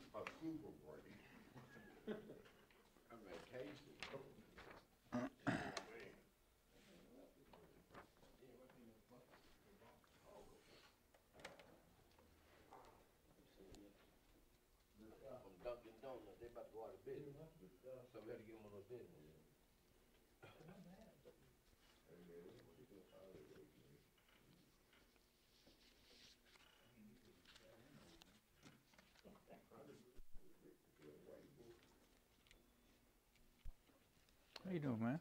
A super break. A vacation. From Dunkin' Donuts, they about to go out of business. So we had to give them one of those business. How you doing, man?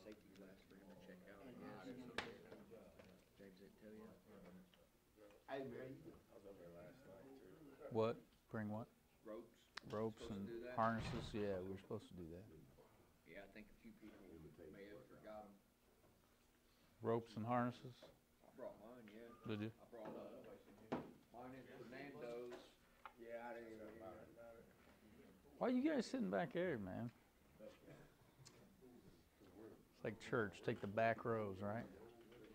Safety class for him to check out, I guess. James didn't tell you? Hey, man, I was over there last night, too. What? Bring what? Ropes? Ropes Supposed and to do that? harnesses? Yeah, we were supposed to do that. Yeah, I think a few people may have forgot them. Ropes and harnesses? I brought mine, yeah. Did you? I brought mine in Fernando's. Yeah, I didn't even hear about it. Why are you guys sitting back there, man? It's like church. Take the back rows, right?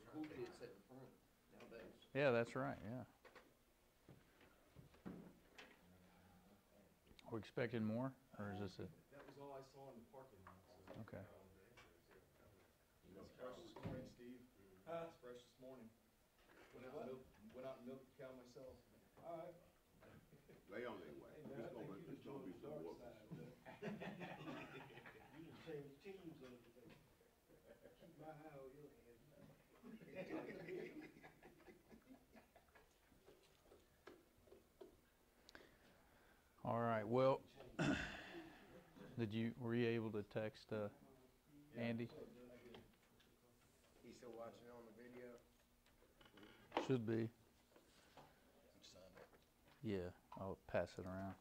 School kids sit in front nowadays. Yeah, that's right, yeah. Are we expecting more, or is this it? That was all I saw in the parking lot. So. Okay. It's fresh this morning, Steve. It's fresh this morning. Went out and milked the cow myself. All right. they on their way. It's gonna be some work. You just change teams on everything. Keep my eye on your head. All right, well, were you able to text Andy? He's still watching on the video? Should be. You signed it. Yeah, I'll pass it around.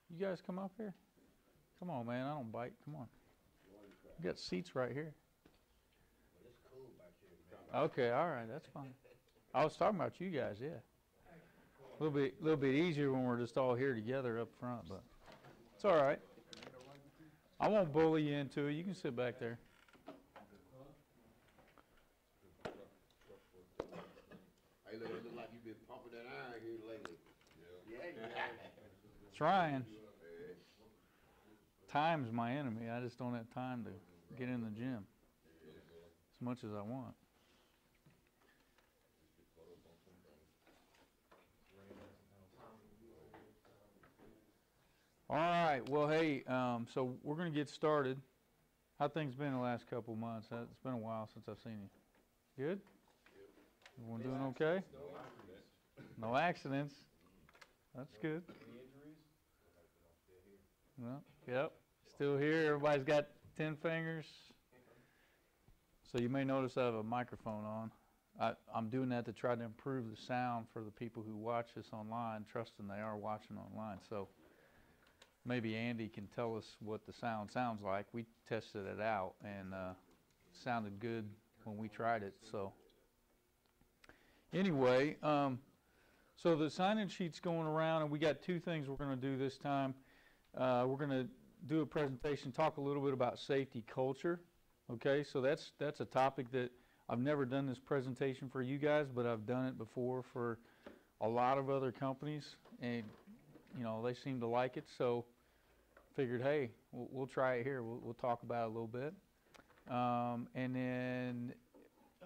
You guys come up here. Come on, man, I don't bite. Come on. We got seats right here. It's cool back here, man. Okay, all right, that's fine. I was talking about you guys, yeah. A little bit easier when we're just all here together up front, but it's all right. I won't bully you into it. You can sit back there. Hey, look, it look like you've been pumping that iron here lately. Yeah, yeah. Trying. Time's my enemy. I just don't have time to get in the gym as much as I want. All right. Well, hey, so we're going to get started. How things been the last couple of months? It's been a while since I've seen you. Good? Everyone doing okay? No accidents. That's good. Any injuries? Well, yep. Still here. Everybody's got 10 fingers. So you may notice I have a microphone on. I'm doing that to try to improve the sound for the people who watch us online, trusting they are watching online. So maybe Andy can tell us what the sound sounds like. We tested it out, and it sounded good when we tried it. So anyway, so the sign-in sheet's going around, and we got two things we're going to do this time. We're going to do a presentation, talk a little bit about safety culture. Okay, so that's a topic that I've never done this presentation for you guys, but I've done it before for a lot of other companies, and you know, they seem to like it, so figured, hey, we'll try it here. We'll talk about it a little bit. And then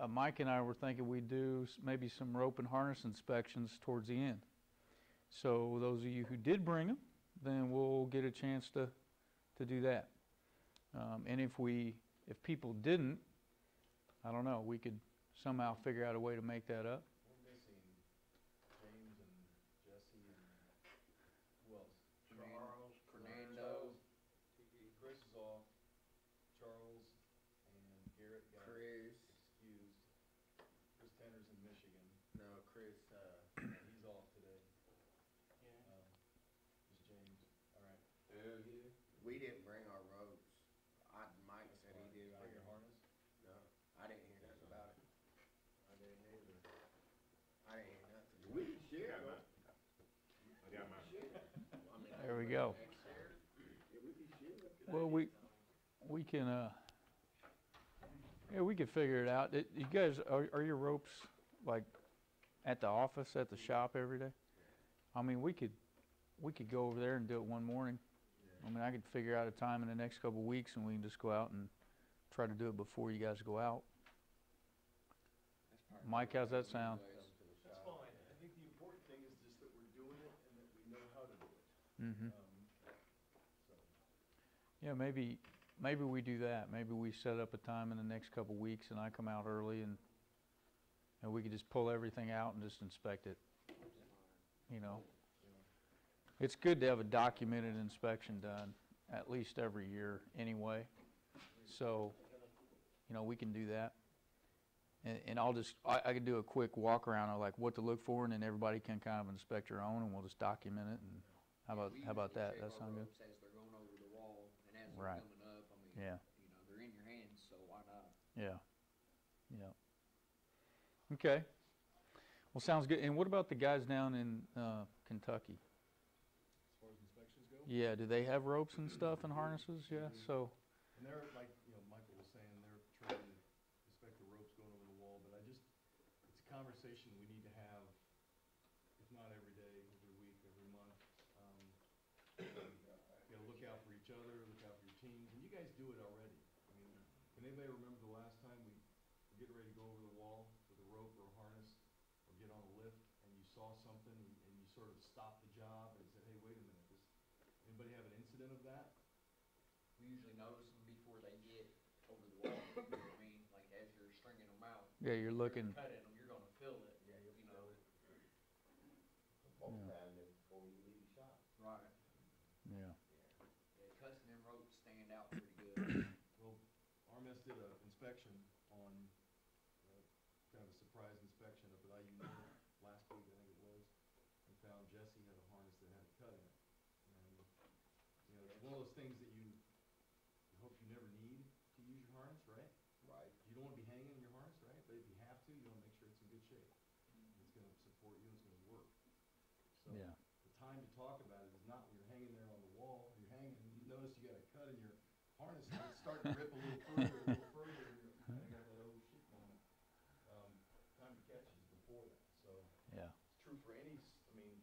Mike and I were thinking we'd do maybe some rope and harness inspections towards the end. So those of you who did bring them, then we'll get a chance to do that. And if people didn't, I don't know, we could somehow figure out a way to make that up. We're missing James and Jesse and who else? Charles, Fernando. Chris is off. Charles and Garrett got Chris. excused. Chris Tenner's in Michigan. No, Chris, He's off today. Yeah. Just James. All right. Hell, yeah. we didn't bring our ropes. Mike said he did. Bring your harness. No, I didn't hear nothing about it. I didn't either. I didn't hear nothing. We can share, got though. mine. I got mine. I mean, There we go. Yeah, we can share. Well, we can, yeah, we could figure it out. You guys, are your ropes like at the office, at the shop every day? I mean, we could go over there and do it one morning. I mean, I could figure out a time in the next couple of weeks and we can just go out and try to do it before you guys go out. That's part of Mike, how's that sound? That's fine. I think the important thing is just that we're doing it and that we know how to do it. Mm-hmm. So, Yeah, maybe we do that. Maybe we set up a time in the next couple of weeks and I come out early and we could just pull everything out and just inspect it. You know, it's good to have a documented inspection done at least every year anyway. So, you know, we can do that. And I could do a quick walk around of like what to look for and then everybody can kind of inspect your own and we'll just document it. And how about that? That sound good? As they're going over the wall and as they're Right. coming up, I mean, Yeah. you know, they're in your hands, so why not? Yeah. Yeah. Okay. Well, sounds good. And what about the guys down in Kentucky? as far as inspections go. Yeah, do they have ropes and stuff and harnesses? Yeah, so, And they're, like, you know, Michael was saying, they're trying to inspect the ropes going over the wall, but it's a conversation we need to have, if not every day, every week, every month. You gotta look out for each other, look out for your teams, and you guys do it already. I mean, can anybody remember the last time we're getting ready to go over the wall with a rope or a harness, or get on a lift, and you saw something, and you sort of stopped the job and said, hey, wait a minute, anybody have an incident of that? We usually notice them before they get over the wall, you know what I mean? Like as you're stringing them out. yeah, you're You're looking, cutting them, you're gonna feel it, Yeah, you'll you feel know. it. Both Yeah. times before you leave the shop. Right. yeah. Yeah, cuts them ropes stand out pretty good. Well, RMS did an inspection on, kind of a surprise inspection up at IU North last week, I think it was, and found Jesse had a harness that had a cut in it. And, you know, it's one of those things that you hope you never need to use your harness, right? Right. You don't want to be hanging in your harness, right? But if you have to, you want to make sure it's in good shape. It's going to support you, and it's going to work. So Yeah. the time to talk about it is not when you're hanging there on the wall, you're hanging, and you notice you got a cut in your harness, and it's starting to rip a little further, and you kind of got that oh shit moment. Time to catch is before that, so Yeah, it's true for any, I mean,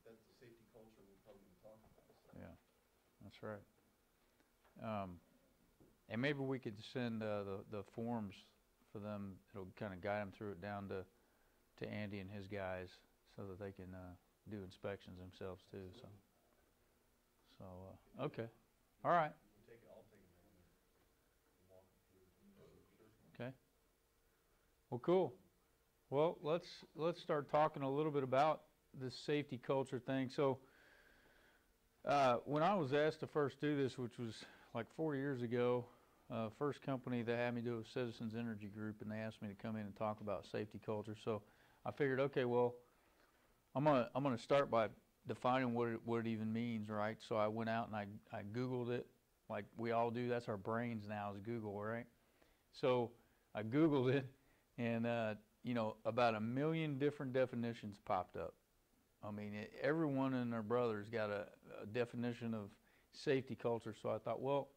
that's the safety culture we're probably going to talk about, so. yeah, that's right. And maybe we could send the forms for them, it'll kind of guide them through it down to Andy and his guys so that they can do inspections themselves too, so. Okay, all right, I'll take it down there and walk it through. okay. Well, cool. Well, let's start talking a little bit about this safety culture thing. So, when I was asked to first do this, which was like 4 years ago, first company that had me do it was Citizens Energy Group, and they asked me to come in and talk about safety culture. So, I figured, okay, well, I'm gonna start by defining what it even means, right? So I went out and I Googled it, like we all do. That's our brains now is Google, right? So I Googled it, and you know, about 1 million different definitions popped up. I mean, everyone and their brother's got a definition of safety culture. So I thought, well,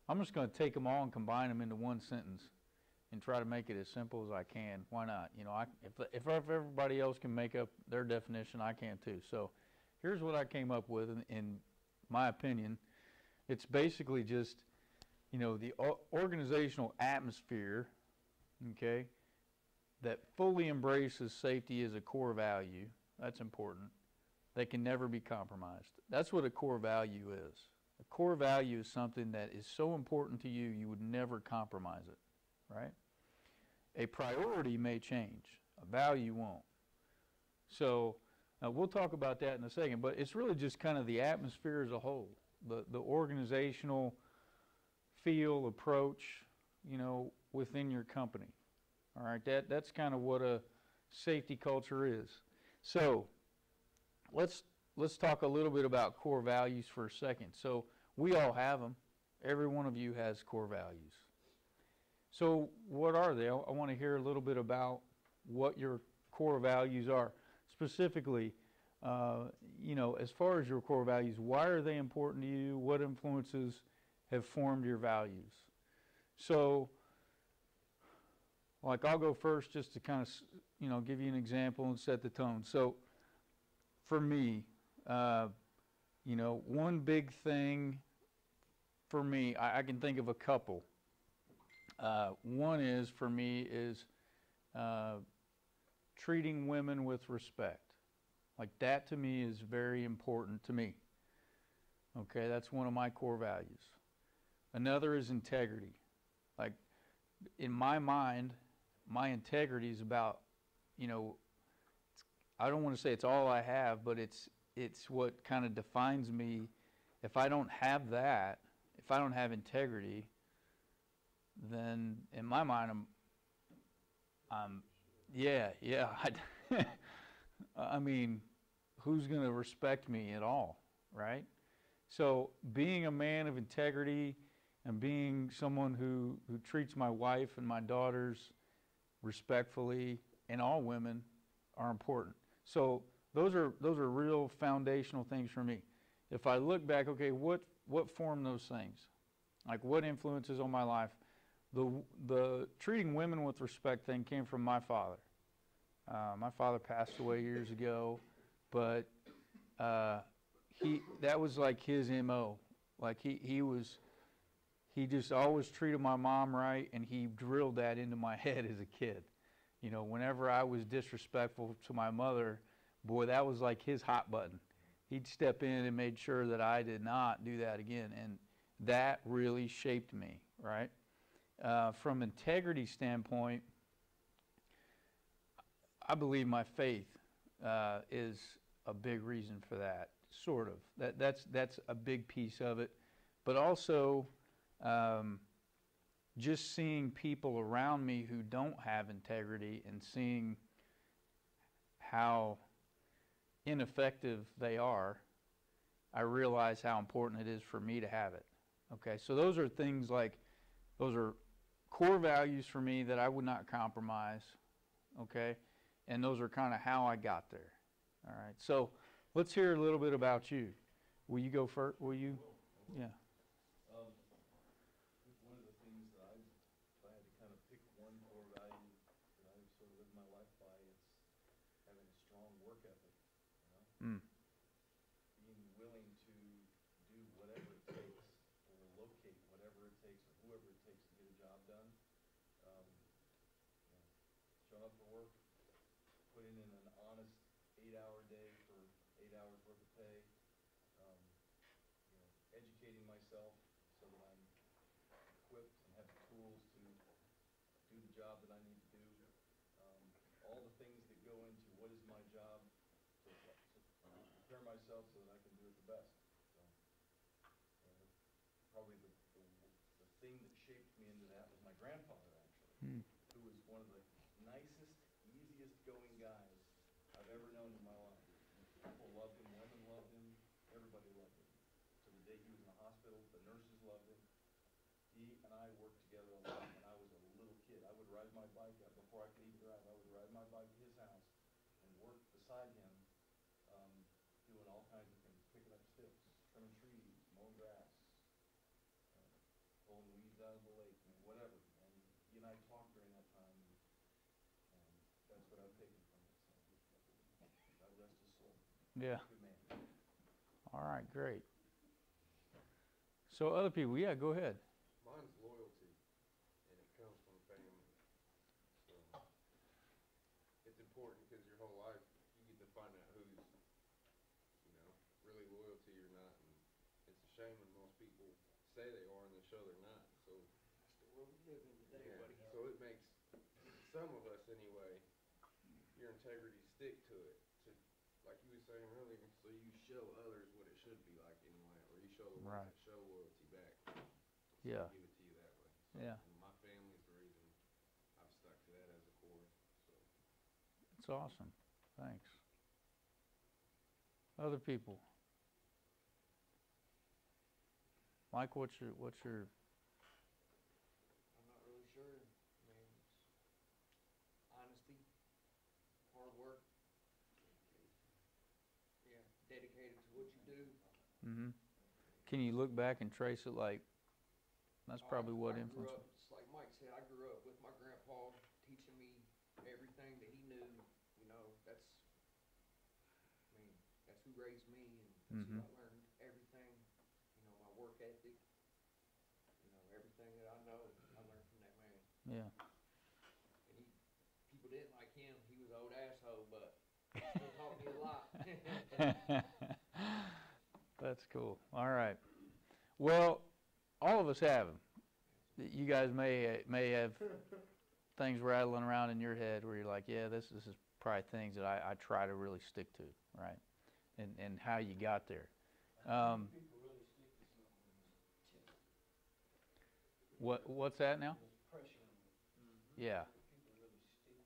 I'm just going to take them all and combine them into one sentence and try to make it as simple as I can. Why not? You know, if everybody else can make up their definition, I can too. So here's what I came up with, in my opinion. It's basically just, you know, the organizational atmosphere, okay, that fully embraces safety as a core value. That's important. They can never be compromised. That's what a core value is. A core value is something that is so important to you, you would never compromise it, right? a priority may change, a value won't. So we'll talk about that in a second, but it's really just kind of the atmosphere as a whole, the organizational feel, approach, within your company. All right, that's kind of what a safety culture is. So let's talk a little bit about core values for a second. So we all have them. Every one of you has core values. So what are they? I want to hear a little bit about what your core values are. Specifically, as far as your core values, why are they important to you? What influences have formed your values? So, like, I'll go first just to kind of, give you an example and set the tone. So, for me, one big thing for me, I can think of a couple. One is, for me, is treating women with respect. Like, that to me is very important to me. Okay, that's one of my core values. Another is integrity. Like, in my mind, my integrity is about, I don't want to say it's all I have, but it's what kind of defines me. If I don't have that, if I don't have integrity, then in my mind, I mean, who's going to respect me at all, right? So being a man of integrity and being someone who treats my wife and my daughters respectfully, and all women, are important. So those are real foundational things for me. If I look back, okay, what formed those things? Like, what influences on my life? The treating women with respect thing came from my father. My father passed away years ago, but that was like his MO. Like, he just always treated my mom right, and he drilled that into my head as a kid. Whenever I was disrespectful to my mother, boy, that was like his hot button. He'd step in and made sure that I did not do that again, and that really shaped me, right? From integrity standpoint, I believe my faith is a big reason for that, sort of. That's a big piece of it. But also, just seeing people around me who don't have integrity and seeing how ineffective they are, I realize how important it is for me to have it. Okay, so those are things like, those are core values for me that I would not compromise, okay? And those are kind of how I got there. All right, so let's hear a little bit about you. Will you go first? Will you? Yeah. One of the things that if I had to kind of pick one core value that I sort of live my life by, it's having a strong work ethic, being willing to do whatever it takes, or locate whatever it takes, or whoever it takes to get a job done. Showing up for work, putting in an honest 8-hour day for 8 hours worth of pay, educating myself so that I'm equipped and have the tools to do the job that I need to do. All the things that go into what is my job, to prepare myself so that I can do it the best. So, probably the thing that shaped me into that was my grandfather, actually, who was one of the nicest, easiest going guys I've ever known in my life. People loved him, women loved him, everybody loved him. To the day he was in the hospital, the nurses loved him. He and I worked together a lot when I was a little kid. I would ride my bike up before I could even drive. I would ride my bike to his house and work beside him, doing all kinds of things, picking up sticks, trimming trees, mowing grass, pulling weeds out of the lake, whatever. And he and I talked during that time, and that's what I've taken from it. So, God rest his soul. Yeah. Good man. All right, great. So other people, yeah, go ahead. Mine's loyalty, and it comes from family. So it's important because your whole life you get to find out who's, really loyal to you or not. And it's a shame when most people say they are and they show they're not. So That's the world we live in today, yeah, buddy. so it makes some of us anyway, your integrity stick to it. To, like you were saying earlier, so you show others what it should be like anyway, or you show the ones Right. that show loyalty back. So Yeah. they give it to you that way. So, Yeah. and my family's the reason I've stuck to that as a core. So. It's awesome. Thanks. Other people. Mike, what's your I'm not really sure. I mean, it's honesty, hard work. Yeah, dedicated to what you do. mhm. Can you look back and trace it like that's probably what I grew influenced up, just like Mike said, I grew up with my grandpa teaching me everything that he knew. You know, that's, I mean, that's who raised me, and that's who I learned everything. You know, my work ethic. You know, everything that I know, I learned from that man. Yeah. And people didn't like him. He was an old asshole, but he still taught me a lot. That's cool. All right. Well, all of us have them. You guys may have things rattling around in your head where you're like, yeah, this is probably things that I try to really stick to, right? And how you got there. People really stick to something. What's that now? There's pressure on it. Yeah. People really stick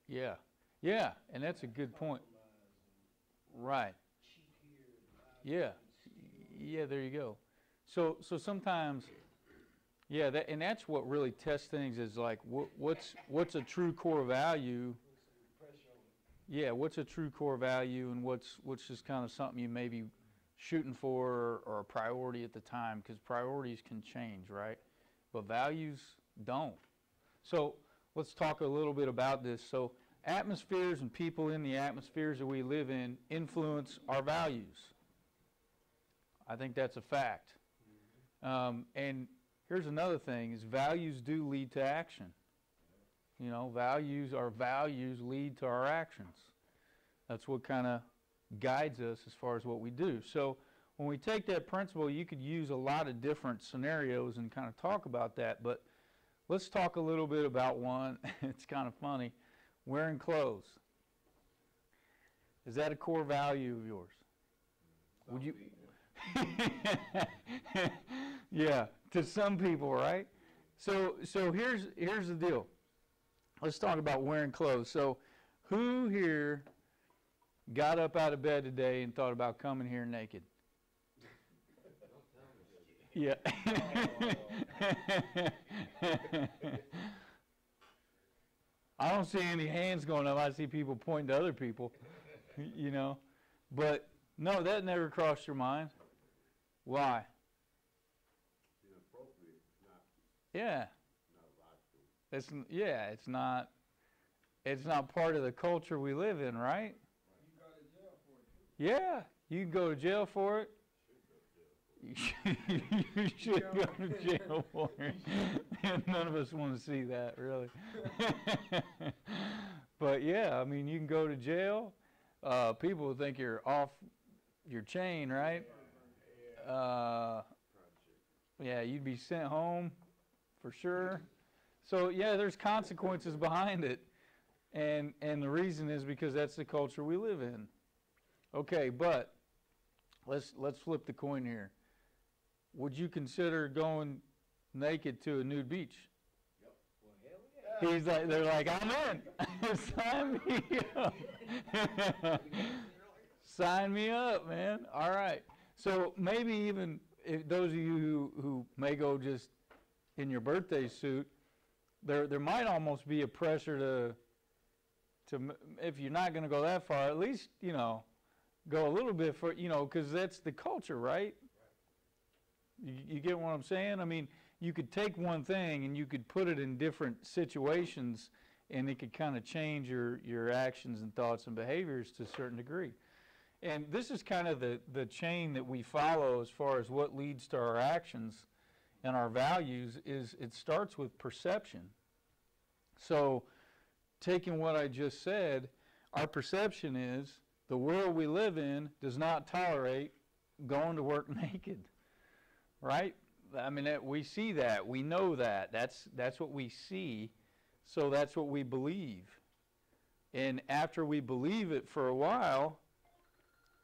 to it. Yeah. Yeah. And that's a good point. Right. Cheat here and lie Yeah. there and steal. Yeah, there you go. So sometimes, yeah, that's what really tests things is like what's a true core value? Put some pressure on it. Yeah, what's a true core value and what's just kind of something you may be shooting for or a priority at the time, because priorities can change, right? But values don't. So let's talk a little bit about this. So atmospheres and people in the atmospheres that we live in influence our values. I think that's a fact. And here's another thing, is values do lead to action. You know, our values lead to our actions. That's what kind of guides us as far as what we do. So when we take that principle, you could use a lot of different scenarios and kind of talk about that, but let's talk a little bit about one. It's kind of funny. Wearing clothes. Is that a core value of yours? Would you? Yeah, to some people, right? So here's the deal. Let's talk about wearing clothes. So who here got up out of bed today and thought about coming here naked? Yeah. I don't see any hands going up. I see people pointing to other people, you know. But no, that never crossed your mind. Why? Inappropriate, not Yeah. logical. It's not part of the culture we live in, right? You go to jail for it. Yeah, you can go to jail for it. You should go to jail for it. None of us want to see that, really. But yeah, I mean, you can go to jail. People will think you're off your chain, right? Yeah, you'd be sent home for sure. So yeah, there's consequences behind it, and the reason is because that's the culture we live in. Okay, but let's flip the coin here. Would you consider going naked to a nude beach? Well, hell yeah. They're like, I'm in. Sign me up. Sign me up, man. All right. So maybe even if those of you who may go just in your birthday suit, there might almost be a pressure to if you're not going to go that far, at least, you know, go a little bit for, you know, because that's the culture, right? You get what I'm saying? I mean, you could take one thing and you could put it in different situations, and it could kind of change your actions and thoughts and behaviors to a certain degree. And this is kind of the chain that we follow as far as what leads to our actions and our values. Is it starts with perception. So taking what I just said, our perception is the world we live in does not tolerate going to work naked, right? I mean, we see that, we know that. That's what we see. So that's what we believe. And after we believe it for a while,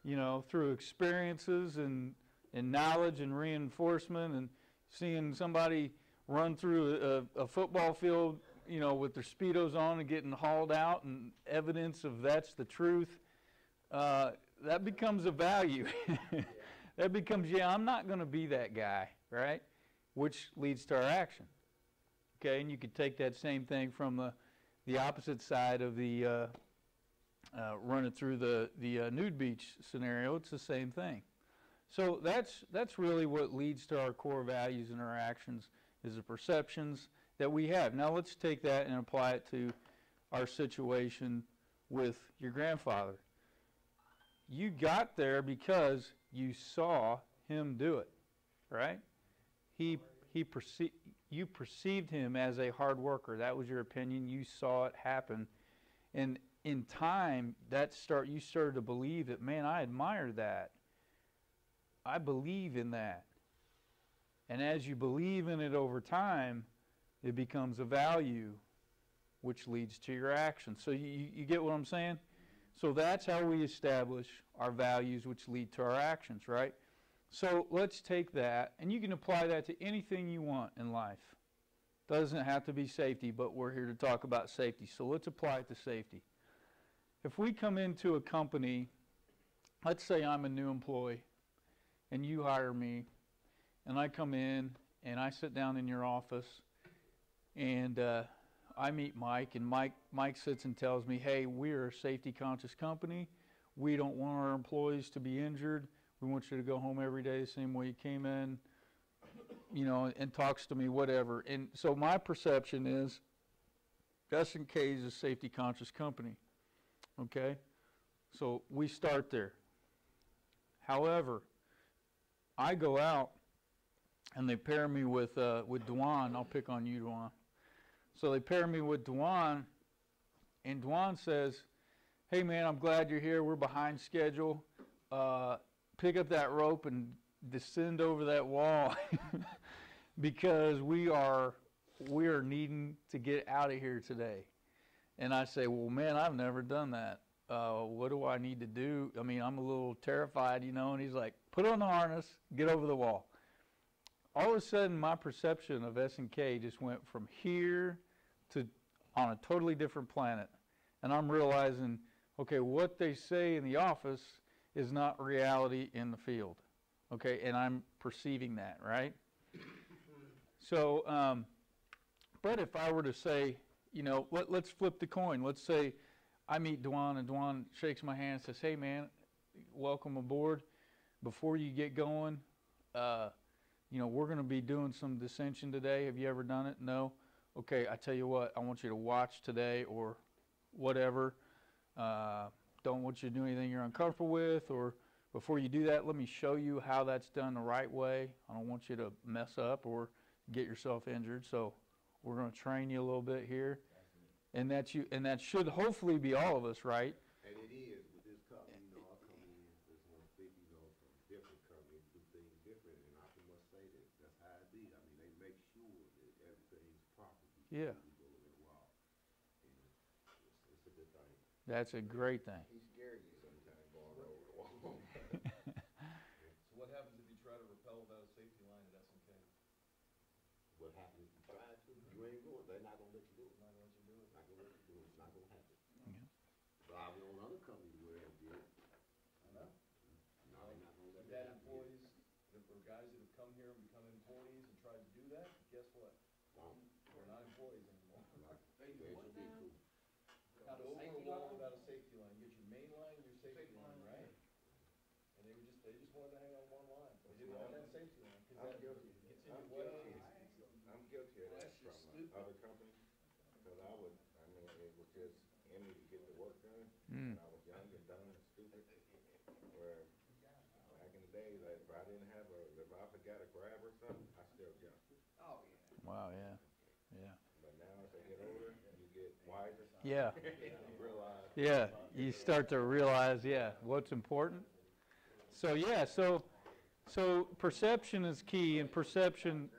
you know, through experiences and knowledge and reinforcement and seeing somebody run through a football field, you know, with their Speedos on and getting hauled out and evidence of that's the truth, that becomes a value. That becomes, yeah, I'm not going to be that guy, right? Which leads to our action. Okay, and you could take that same thing from the opposite side of the running through the nude beach scenario. It's the same thing. So that's really what leads to our core values and our actions, is the perceptions that we have. Now let's take that and apply it to our situation with your grandfather. You got there because you saw him do it, right? You perceived him as a hard worker. That was your opinion. You saw it happen. And in time, you started to believe that, man, I admire that. I believe in that. And as you believe in it over time, it becomes a value, which leads to your action. So you get what I'm saying? So that's how we establish our values, which lead to our actions, right? So let's take that, and you can apply that to anything you want in life. Doesn't have to be safety, but we're here to talk about safety. So let's apply it to safety. If we come into a company, let's say I'm a new employee, and you hire me, and I come in, and I sit down in your office, and I meet Mike, and Mike sits and tells me, hey, we're a safety-conscious company. We don't want our employees to be injured. We want you to go home every day the same way you came in, you know, and talks to me, whatever. And so my perception is S&K is a safety-conscious company, okay? So we start there. However, I go out, and they pair me with Dwan. I'll pick on you, Dwan. So they pair me with Dwan, and Dwan says, hey, man, I'm glad you're here. We're behind schedule. Pick up that rope and descend over that wall because we are needing to get out of here today. And I say, well, man, I've never done that. What do I need to do? I mean, I'm a little terrified, you know, and he's like, put on the harness, get over the wall. All of a sudden, my perception of S&K just went from here to on a totally different planet. And I'm realizing, okay, what they say in the office is not reality in the field. Okay, and I'm perceiving that, right? So, but if I were to say, you know, let's flip the coin. Let's say I meet Dwan, and Dwan shakes my hand and says, hey, man, welcome aboard. Before you get going, you know, we're going to be doing some descension today. Have you ever done it? No? Okay, I tell you what, I want you to watch today or whatever. Don't want you to do anything you're uncomfortable with, or before you do that, let me show you how that's done the right way. I don't want you to mess up or get yourself injured. So we're going to train you a little bit here. And that should hopefully be all of us, right? And it is with this company, you know, our company is 150, you know, from different companies do things different, and I must say that that's how it be. I mean, they make sure that everything's proper before Yeah. we go over the wall. And it's a good thing. That's a great thing. He's scared you sometimes going over the wall. So what happens if you try to rappel without a safety line at S&K? What happens if you try to? You ain't going. They're not gonna let you do it. Not gonna let you do it. Not gonna let you do it. It's not gonna happen. Yeah. So I've known other companies where it did. I know. No, they're not gonna let We've had it happen. employees, or guys that have come here and become employees and tried to do that, guess what? They're not employees anymore. They should be cool. Got over a wall without a safety line. You get your main line, your safety line, right? And they just wanted to hang on one line. They didn't want that safety line, because I'm that guilty. gets in I'm your way. guilty. I'm guilty of that That's just from stupid. other companies, because I mean, it was just in me to get the work done. Mm. When I was young and dumb and stupid, where back in the day, like, if I forgot a grab or something, I still jumped. Oh, yeah. Wow, yeah. Yeah. But now as I get older, you get wiser. Yeah. You realize. Yeah, you start to realize, yeah, what's important. So yeah, so perception is key, and perception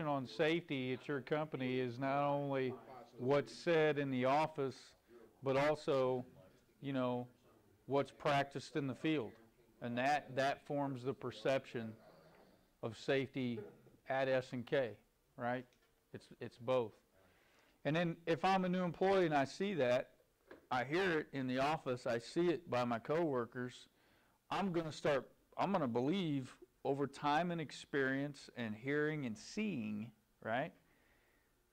on safety at your company is not only what's said in the office, but also, you know, what's practiced in the field. And that forms the perception of safety at S&K, right? It's both. And then if I'm a new employee and I see that, I hear it in the office, I see it by my coworkers, I'm going to believe over time and experience and hearing and seeing, right,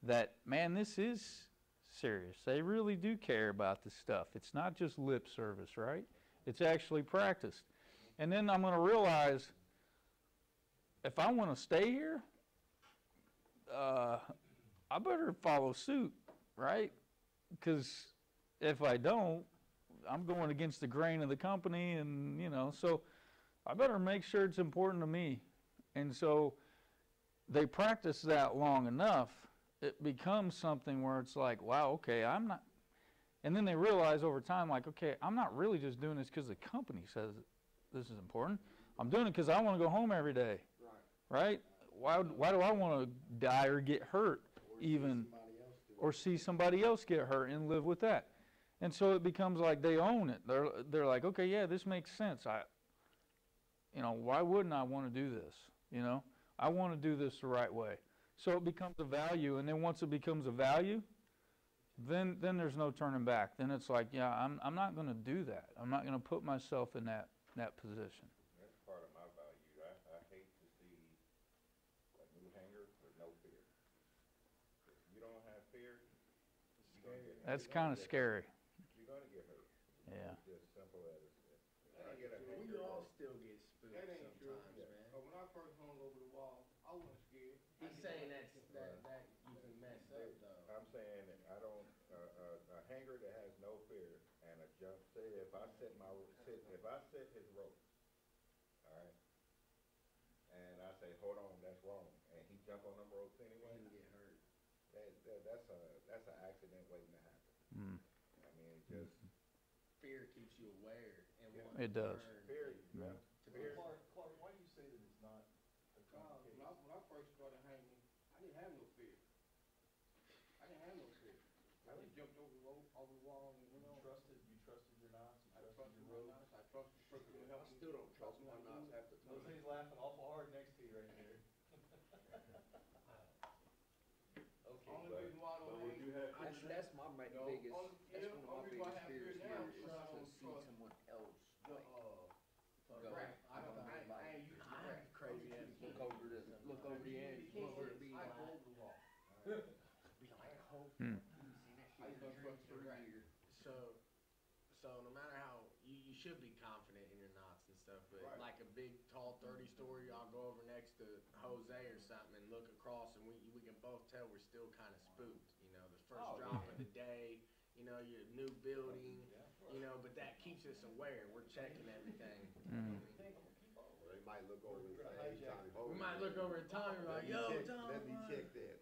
that, man, this is serious. They really do care about this stuff. It's not just lip service, right? It's actually practiced. And then I'm going to realize if I want to stay here, I better follow suit, right? Because if I don't, I'm going against the grain of the company, and, you know, so I better make sure it's important to me. And so they practice that long enough, it becomes something where it's like, wow, okay, I'm not, and then they realize over time, like, okay, I'm not really just doing this because the company says this is important. I'm doing it because I want to go home every day, right? Why do I want to die or get hurt even, or see somebody else get hurt and live with that? And so it becomes like they own it. They're like, okay, yeah, this makes sense. You know, why wouldn't I want to do this? You know, I want to do this the right way. So it becomes a value, and then once it becomes a value, then there's no turning back. Then it's like, yeah, I'm not going to do that. I'm not going to put myself in that position. That's part of my value. I hate to see a new hanger with no fear. If you don't have fear, you're gonna get hurt. That's kind of scary. You're gonna get hurt. Yeah. It's just simple as That ain't true. We all still get spooked sometimes, man. But when I first hung over the wall, I wasn't scared. He's saying that you can mess up though. I'm saying that I don't, a hanger that has no fear and a jump, say if I set his rope, all right, and I say, hold on, that's wrong, and he jump on them ropes anyway, You can get hurt. that's an accident waiting to happen. Mm. I mean, just Fear keeps you aware and Yeah. wanting It to does. learn. fear, Yeah. fear. Clark, why do you say that it's not a common case? When I first started hanging, I didn't have no fear. I didn't have no fear. I just jumped over the rope, over the wall, and You trusted your knots, you I trusted trusted your my rope. knots, I trusted the person who I helped me. still don't trust my knots half the time. Jose's laughing awful hard next to you right there. Okay. Only reason why I don't Would hang. you have? That's my No, biggest, only- that's one of only my reason I biggest have fears fear now here is is because to I don't see trust someone else, The go. rack. I don't know, like, I ain't used to the rack. Crazy as look over the edge, look over the edge, look over the I go over the wall. be like, oh, Hmm. I just don't trust the rack. So no matter how you should be confident in your knots and stuff, but Right. like a big tall 30-story, I'll go over next to Jose or something and look across, and we can both tell we're still kind of spooked. You know, the first drop of the day. You know, your new building. You know, but that keeps us aware. We're checking everything. Mm. Well, they might look over and say, hey, Tommy, hold We it. might look over at Tommy and be like, yo, Tommy. Let me check that.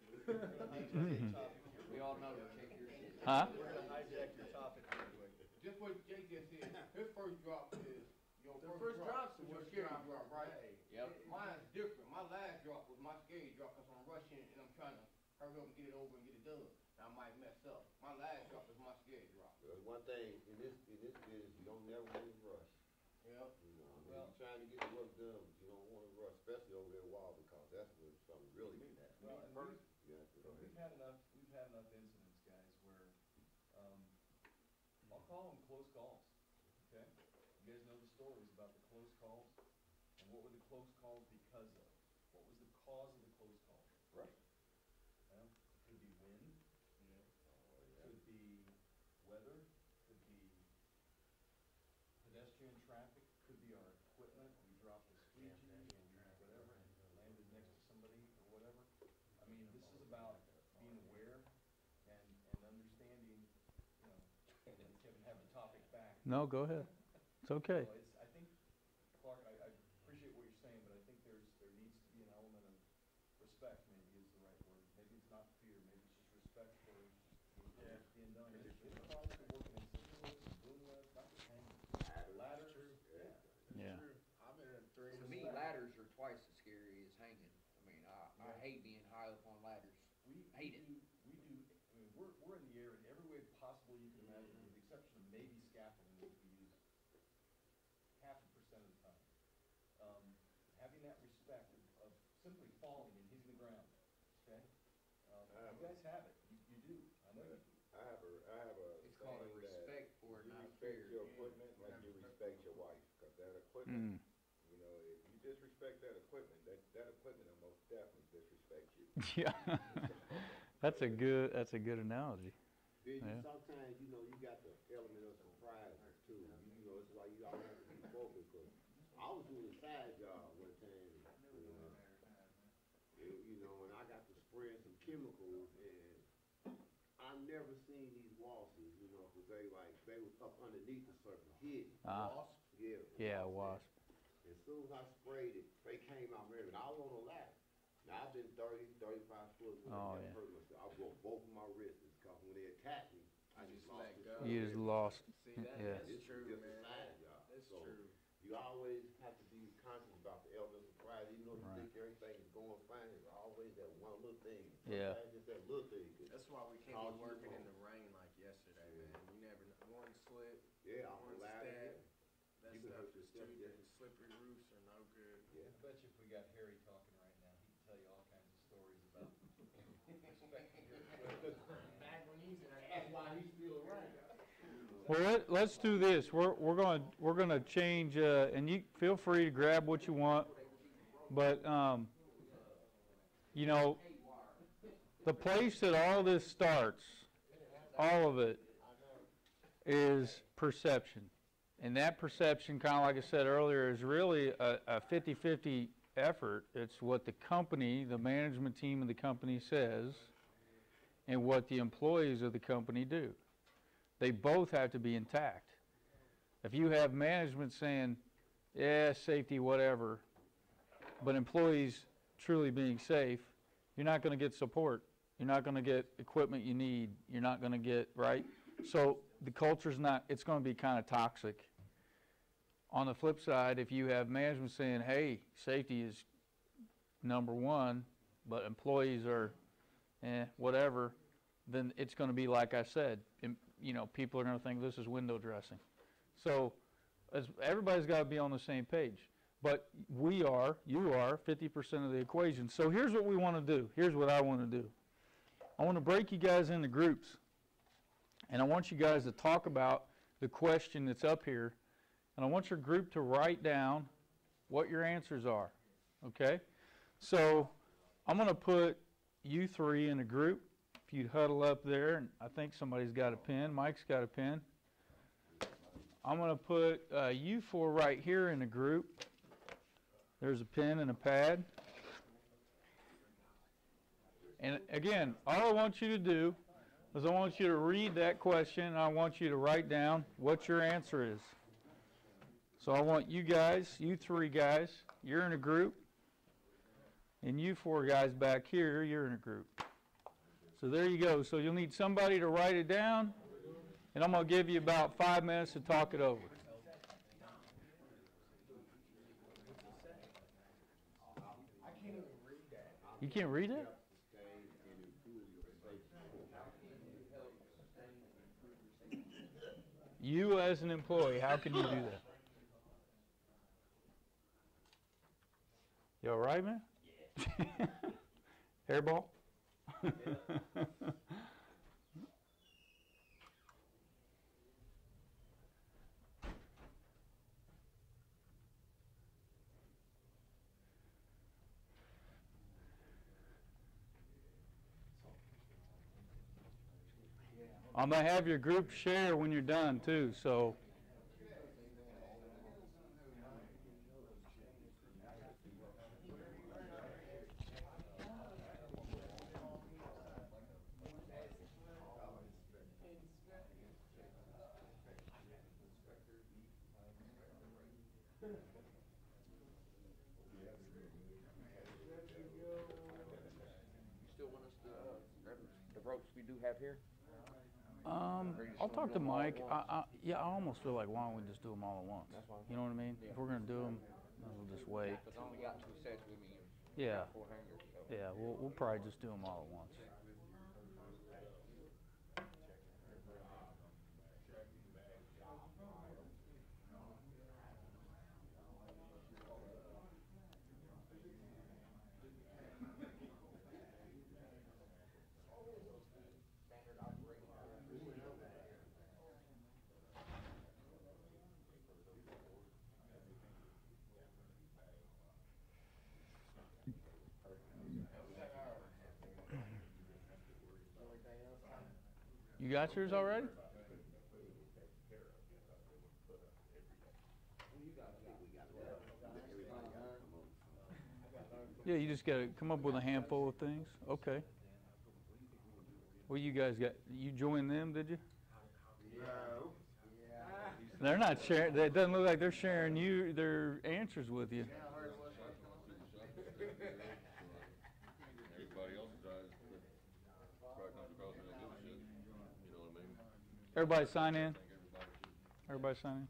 we all know to check your shit. Huh? We're gonna hijack your topic anyway. Just what Jay just said, his first drop is your The first drop's the is your worst scary drop. drop, right? Yep. Mine's different. My last drop was my scary drop because I'm rushing and I'm trying to hurry up and get it over and get it done. And I might mess up. My last drop is my scary drop. There's one thing, in this business, you don't never want to rush. Yep. You know, I mean, Well- you're trying to get the work done, but you don't want to rush, especially over that wall, because that's when something really can happen. Well, and First, you have to go We've ahead. had enough incidents, guys, where, I'll call them close calls, okay? You guys know the stories about the close calls, and what were the close calls because of? What was the cause of the close call? Right. Well, it could be wind, could be weather, could be pedestrian traffic, could be our equipment, we dropped a squeegee, or whatever, and landed next to somebody, or whatever. I mean, this is about being aware and understanding, you know, and then Kevin have the topic back. No, go ahead. It's okay. So it's, I think, Clark, I appreciate what you're saying, but I think there needs to be an element of respect, maybe is the right word. Maybe it's not fear, maybe it's just respect for what's being done. It's applies to working in civil works and boom lifts, not just hanging. Ladders, yeah. Yeah. I've been in 3 To me, ladders are twice as scary as hanging. I mean, I hate being high up on ladders. We Hate it. do, I mean, we're in maybe scaffolding, which we use 0.5% of the time. Having that respect of simply falling and hitting the ground, okay? You guys have it, you do, I know you do. I have a It's called a saying that respect for it, you not a respect fear. your equipment like you respect your wife, cause that equipment, Mm. you know, if you disrespect that equipment, that equipment will most definitely disrespect you. Yeah. That's a good analogy. Then Yeah. sometimes, you know, you got the element of surprise too. You know, it's why you always have to be focused. Cause I was doing a side job one time, you know, and I got to spraying some chemicals, and I never seen these wasps, you know, cause they was up underneath the surface, hidden. Ah. Yeah. Yeah, wasp. As soon as I sprayed it, they came out there, and I was on a ladder. Now, I've been 30, 35 foot when Oh, I yeah. never hurt myself. I broke both of my wrists, because when they attacked me, I just lost let it. go. You just lost. See, Yeah. that's true, It's man. a side job. That's So, true. you always have to be conscious about the element of surprise. Even though you Right. think everything is going fine, there's always that one little thing. Yeah. Sometimes just that little thing. That's why we can't Cause be you working in wrong. the rain like yesterday, man. You never know. One slip, Yeah, I'm Once glad that- it. that You can stuff hurt is yourself, too yeah. good. Slippery roofs are no good. Yeah. I bet you if we got Harry talking right now, he can tell you all kinds of stories about respecting your equipment. Back when he's in That's why he's still around. Well, let's do this. We're gonna change, and you feel free to grab what you want, but you know, the place that all this starts, all of it, is perception, and that perception, kind of like I said earlier, is really a 50-50 effort. It's what the company, the management team of the company says, and what the employees of the company do. They both have to be intact. If you have management saying, yeah, safety, whatever, but employees truly being safe, you're not going to get support. You're not going to get equipment you need. You're not going to get, right? So the culture's not, it's going to be kind of toxic. On the flip side, if you have management saying, hey, safety is number one, but employees are, whatever, then it's going to be like I said, you know, people are going to think this is window dressing. So everybody's got to be on the same page. But you are 50% of the equation. So here's what we want to do. Here's what I want to do. I want to break you guys into groups. And I want you guys to talk about the question that's up here. And I want your group to write down what your answers are. Okay? So I'm going to put you three in a group. If you'd huddle up there, and I think somebody's got a pen. Mike's got a pen. I'm going to put you four right here in a group. There's a pen and a pad. And again, all I want you to do is I want you to read that question, and I want you to write down what your answer is. So I want you guys, you three guys, you're in a group. And you four guys back here, you're in a group. So there you go. So you'll need somebody to write it down, and I'm going to give you about 5 minutes to talk it over. I can't even read that. You can't read it? You as an employee, how can you do that? You all right, man? Yeah. Hairball? I'm going to have your group share when you're done, too, so. You still want us to grab the ropes we do have here? I'll talk to Mike. Yeah, I almost feel like, why don't we just do them all at once? That's fine. You know what I mean? Yeah. If we're going to do them, we'll just wait. Because I only got 2 sets with me. And Yeah. 4 hangers, so. Yeah, we'll probably just do them all at once. You got yours already? Yeah, you just gotta come up with a handful of things. Okay. Well, you guys you joined them, did you? No. They're not sharing, it doesn't look like they're sharing their answers with you. Everybody else tries, but probably comes across and they give a shit, you know what I mean? Everybody sign in? I think everybody should. Everybody sign in?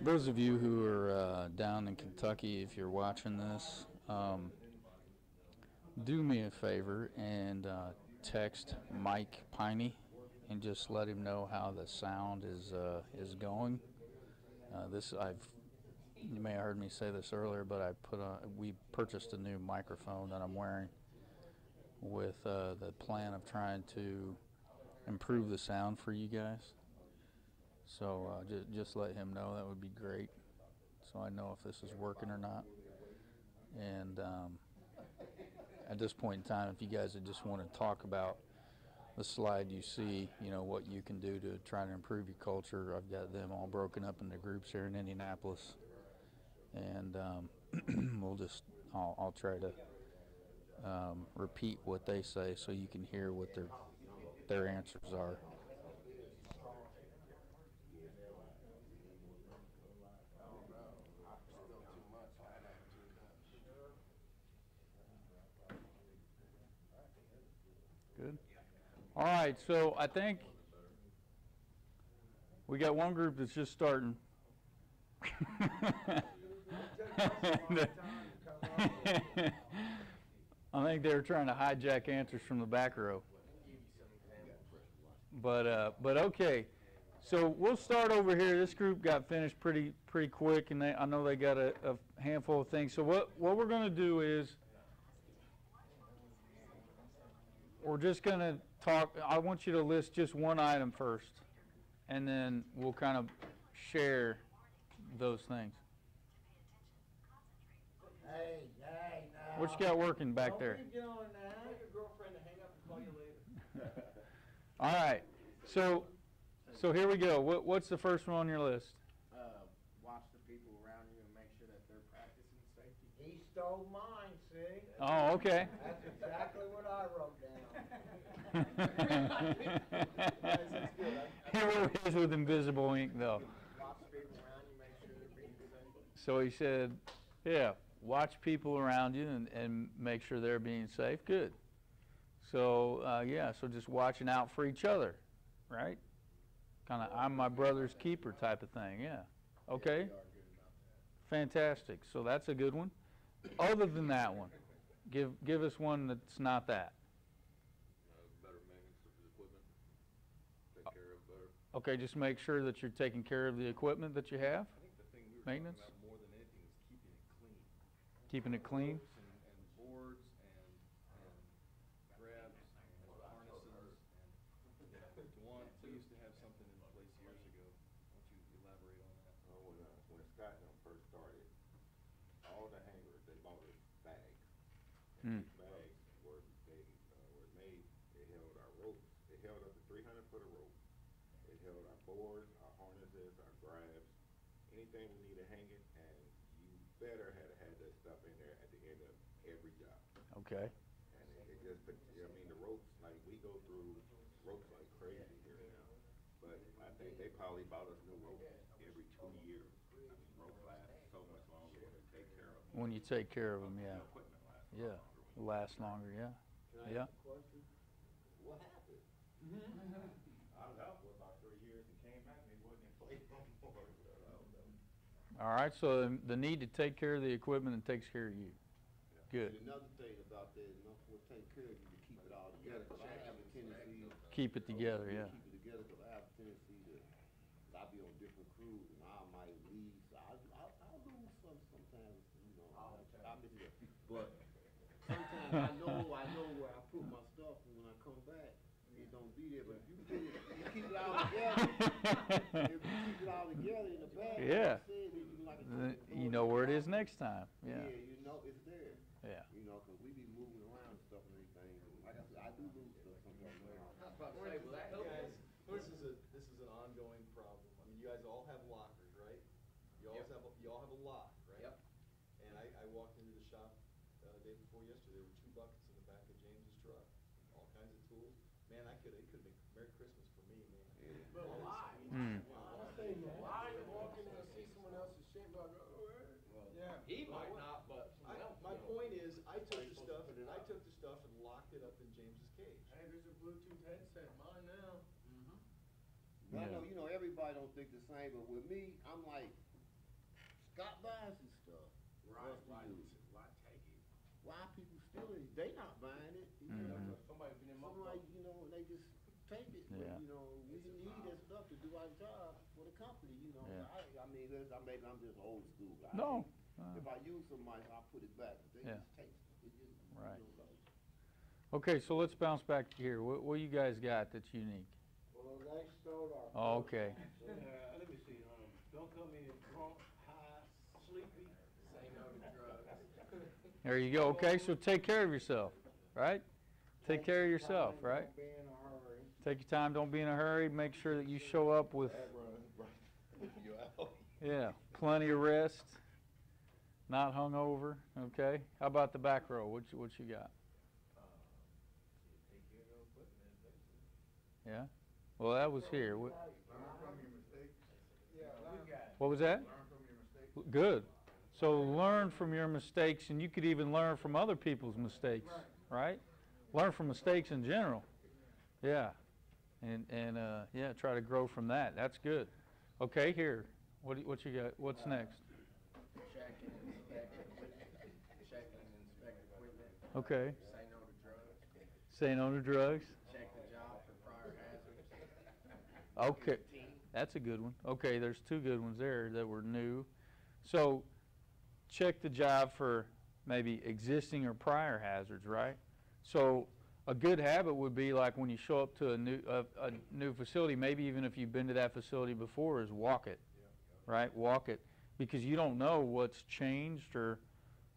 Those of you who are down in Kentucky, if you're watching this, do me a favor and text Mike Piney and just let him know how the sound is going. You may have heard me say this earlier, but we purchased a new microphone that I'm wearing with the plan of trying to improve the sound for you guys. So just let him know, that would be great, so I know if this is working or not. And at this point in time, if you guys would just want to talk about the slide you see, you know, what you can do to try to improve your culture. I've got them all broken up into groups here in Indianapolis, and I'll try to repeat what they say so you can hear what their answers are. Good. All right, so I think we got one group that's just starting. I think they were trying to hijack answers from the back row. But okay. So we'll start over here. This group got finished pretty quick, and I know they got a handful of things. So what we're going to do is we're just going to talk. I want you to list just one item first, and then we'll kind of share those things. Hey, now. What you got working back there? What are you doing now? Tell your girlfriend to hang up and call you later. All right. So here we go. What's the first one on your list? Watch the people around you and make sure that they're practicing safety. He stole mine, see? Oh, okay. That's exactly what I wrote down. He wrote his with invisible ink, though. Watch the people around you, make sure they're being safe. So he said, yeah, watch people around you and make sure they're being safe. Good. So, so just watching out for each other, right? Kind of I'm my brother's keeper type of thing, yeah. Okay. Fantastic. So that's a good one. Other than that one, give us one that's not that. Better maintenance of the equipment, take care of better. Okay, just make sure that you're taking care of the equipment that you have. I think the thing we were Maintenance? talking about more than anything is keeping it clean. Keeping it clean. And boards and grabs and harnesses and we used to have something in place years ago. Why don't you elaborate on that? When Scott and them first started, all the hangers, they bought us bags. Mm. These bags were made, they held our ropes. They held up to 300 foot of rope. It held our boards, our harnesses, our grabs, anything we need to hang it, and you better had that stuff in there at the end of every job. Okay. And it just, the ropes, like we go through ropes like crazy here now. But I think they probably bought us new ropes every 2 years. Ropes last so much longer when you take care of them. When you take care of them, yeah. The equipment lasts Yeah. Last longer, yeah. Can I Yeah. ask a question? What happened? I was out for about 3 years and came back and it wasn't in place no more. So I don't know. All right, so the need to take care of the equipment and takes care of you. Good. And another thing about that, we'll take care of you to keep it all together, cause I have a tendency. Keep it together, yeah. Keep it together, cause I have a tendency to, I'll be on different crews and I might leave, so I'll lose sometimes, you know, I'll miss it. But sometimes I know where I put my stuff and when I come back, it don't be there, but if you keep it all together, if you keep it all together in the bag, Yeah. like I said, then you can like a You know where it is next time, yeah. Yeah, you know it's there. Yeah. You know, cause we be moving around and stuff and everything. Like I said, I do lose stuff sometimes. I was about to say, will that help us? This is an ongoing problem. I mean, you guys all have lockers, right? You always have, you all have a lock, right? Yep. And I walked into the shop, day before yesterday, there were 2 buckets in the back of James's truck, all kinds of tools. Man, it could've been Merry Christmas for me, man. But why? Mm. Why you walk in there and see someone else's shit and like, oh, Yeah. He might not, but someone else My will. point is, I took the stuff and locked it up in James's cage. hey, there's a Bluetooth headset, mine now. But I Yeah. know, you know, everybody don't think the same, but with me, I'm like, Scott buys his stuff. Right, What's the right. use? Why take it? Why people stealing it? They not buying it. You know, Mhm. Somebody been in my somebody, you know, they just take it. Yeah. But, you know, we need that stuff to do our job for the company, you know. Yeah. I mean, maybe I'm just old school. No. If I use somebody, I'll put it back. But they Yeah. just take it. It just, Right. You know, like, Okay, so let's bounce back to here. What you guys got that's unique? Well, they stole our. Oh, okay. let me see. Don't come in drunk, high, sleepy. Say no to drugs. There you go. Okay, so take care of yourself, right? Take care of yourself, right? Don't be in a hurry. Take your time, don't be in a hurry. Make sure that you show up with, You out. yeah, plenty of rest, not hungover, okay? How about the back row? What you got? Yeah? Well, that was here. Learn from your mistakes. What was that? Learn from your mistakes. Good. So learn from your mistakes, and you could even learn from other people's mistakes, right? Learn from mistakes in general. Yeah. And yeah, try to grow from that. That's good. Okay, here. What you got? What's next? Check and inspect equipment. Okay. Say no to drugs. Say no to drugs. Check the job for prior hazards. Okay. That's a good one. Okay, there's 2 good ones there that were new. So check the job for maybe existing or prior hazards, right? So a good habit would be like when you show up to a new facility, maybe even if you've been to that facility before, is walk it, right? Walk it, because you don't know what's changed or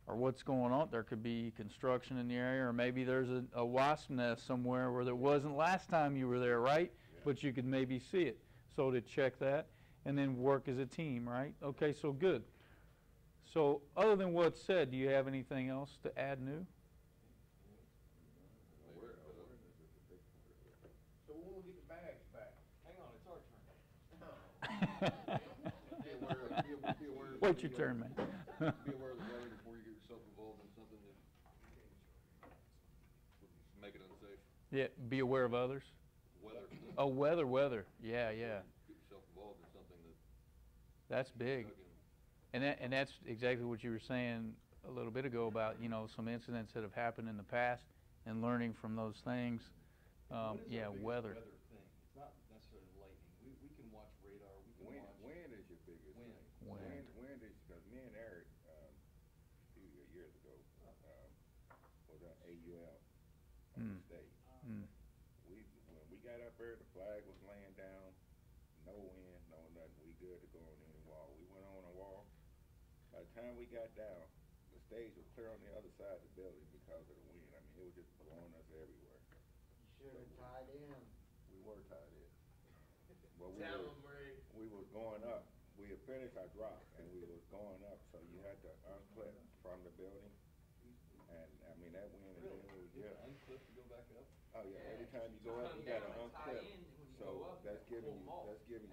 what's going on. There could be construction in the area, or maybe there's a wasp nest somewhere where there wasn't last time you were there, right? But you could maybe see it. So to check that, and then work as a team, right? Okay, so good. So other than what's said, do you have anything else to add new? So when we'll get the bags back? Hang on, it's our turn. Wait your turn, man. Be aware of the weather before you get yourself involved in something that would make it unsafe. Yeah, be aware of others. Weather. Oh, weather. Yeah. Get yourself involved in something that. That's big. And that's exactly what you were saying a little bit ago about, you know, some incidents that have happened in the past and learning from those things. Yeah, weather. Thing. It's not necessarily lightning. We can watch radar. We can watch. Wind is your biggest Wind. thing. Wind is, because me and Eric, a few years ago, was at AUL, Mm. state. Mm. When we got up there, the flag was laying down, no wind, no nothing. We good to go on any wall. We went on a wall. By the time we got down, the stage was clear on the other side of the building because of the wind. I mean, it was just blowing us everywhere. You should have tied in. We were tied in. But Tell them, Ray. we was going up. We had finished our drop and we was going up, so you had to unclip from the building. And I mean, that wind and then it was You just, have to unclip to go back up. oh yeah, every time you go up, you gotta unclip. So that's giving you friction.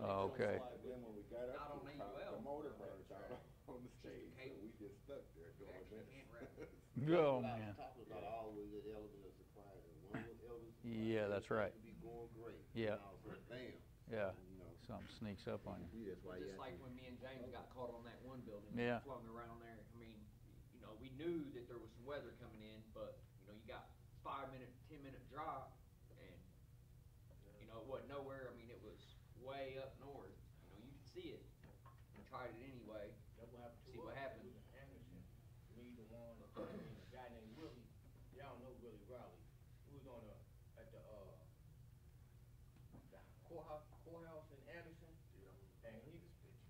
Oh, okay. And then when we got up Not to on the top, AUL. the motor burns out on the stage, so cable. we just stuck there doing Actually this. can't wrap it. Oh, What I man. was talking about always that element of surprise. And one of those elements of surprise, Yeah, that's right. it be going great. Yeah. And all of a sudden, bam. Yeah. You know, Something sneaks up on you. that's why you Just have like to- when me and James got caught on that one building, Yeah. floating around there. I mean, you know, we knew that there was some weather coming in, but you know, you got 5-minute, 10-minute drop, and you know, it wasn't nowhere. I mean, it was way up north. You know, you could see it. We tried it anyway. That's what happened to See us. what happened. We was in Anderson. Me, the one, and a guy named Willie. Y'all know Willie Raleigh. We was on at the courthouse in Anderson. And he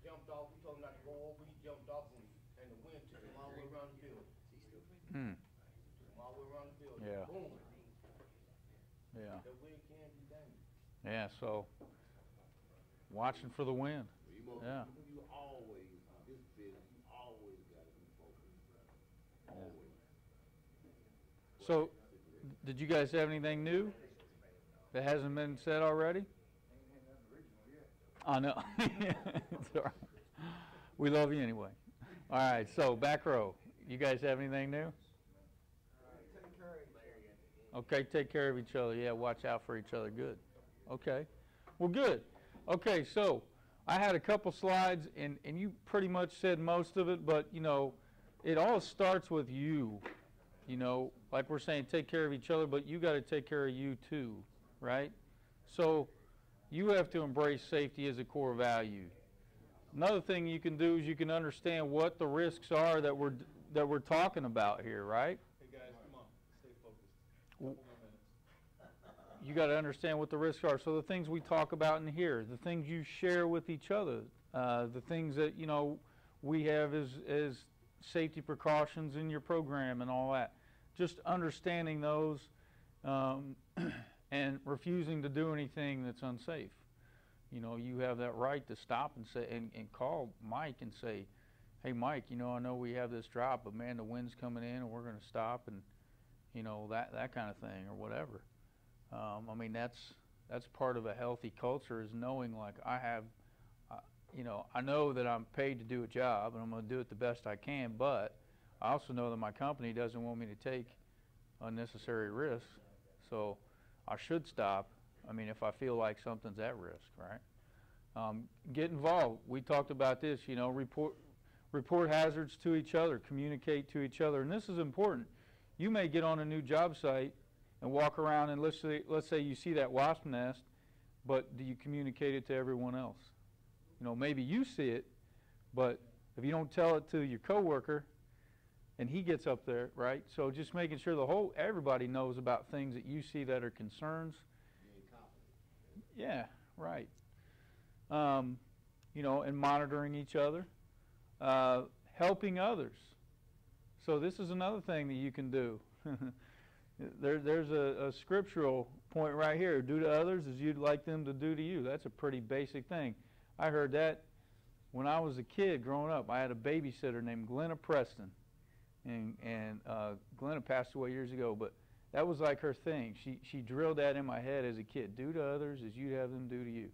jumped off. We told him not to go over. He jumped off, and the wind took him all the way around the building. Hmm. Took him all the way around the building. Yeah. Boom. Yeah. The wind can be dangerous. Yeah. So watching for the wind. Yeah. You always, this business, you always gotta be focused. Always. So, did you guys have anything new that hasn't been said already? I know. It's all right. We love you anyway. All right, so back row. You guys have anything new? Okay, take care of each other. Yeah, watch out for each other. Good. Okay. Well, good. Okay, so I had a couple slides, and you pretty much said most of it, but, you know, it all starts with you. You know, like we're saying, take care of each other, but you got to take care of you too, right? So you have to embrace safety as a core value. Another thing you can do is you can understand what the risks are that we're talking about here, right? Hey guys, come on, stay focused. Couple more minutes. You got to understand what the risks are. So the things we talk about in here, the things you share with each other, the things that, you know, we have as safety precautions in your program and all that. Just understanding those and refusing to do anything that's unsafe. You know, you have that right to stop and say and call Mike and say, hey Mike, you know, I know we have this drop, but man, the wind's coming in and we're going to stop, and you know, that kind of thing or whatever. I mean, that's part of a healthy culture, is knowing, like, you know, I know that I'm paid to do a job and I'm going to do it the best I can, but I also know that my company doesn't want me to take unnecessary risks, so I should stop. I mean, if I feel like something's at risk, right? Get involved. We talked about this, you know, report hazards to each other, communicate to each other, and this is important. You may get on a new job site and walk around, and let's say you see that wasp nest, but do you communicate it to everyone else? You know, maybe you see it, but if you don't tell it to your coworker, and he gets up there, right? So just making sure everybody knows about things that you see that are concerns. Yeah, right. You know, and monitoring each other, helping others. So this is another thing that you can do. There's a scriptural point right here. Do to others as you'd like them to do to you. That's a pretty basic thing. I heard that when I was a kid growing up. I had a babysitter named Glenna Preston. And Glenna passed away years ago, but that was like her thing. She drilled that in my head as a kid. Do to others as you'd have them do to you.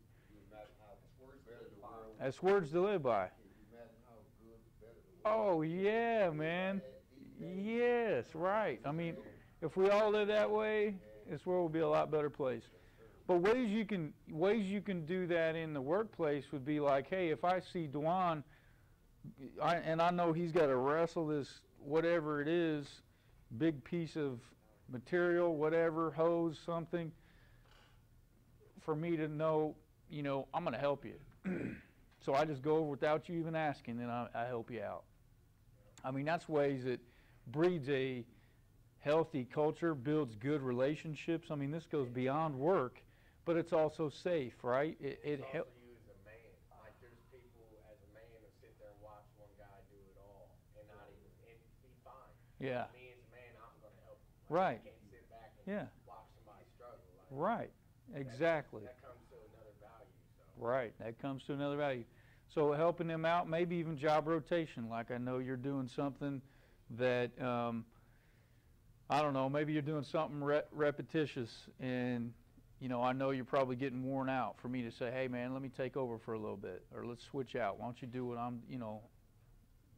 That's words to live by. Oh, yeah, man. Yes, right. I mean, if we all live that way, this world will be a lot better place. But ways you can do that in the workplace would be like, hey, if I see Dwan, and I know he's got to wrestle this, whatever it is, big piece of material, whatever, hose, something, for me to know, you know, I'm going to help you. So I just go over without you even asking, and I help you out. I mean, that's ways that breeds a healthy culture, builds good relationships. I mean, this goes beyond work, but it's also safe, right? It helps. You as a man, like there's people as a man that sit there and watch one guy do it all and not even, and be fine. Yeah. Me as a man, I'm going to help him. Right. I can't sit back and Yeah. watch somebody struggle. Like, Right. Exactly. That comes to another value. So. Right. That comes to another value. So helping them out, maybe even job rotation. Like I know you're doing something that, I don't know, maybe you're doing something repetitious, and you know, I know you're probably getting worn out. For me to say, hey man, let me take over for a little bit, or let's switch out. Why don't you do what I'm, you know,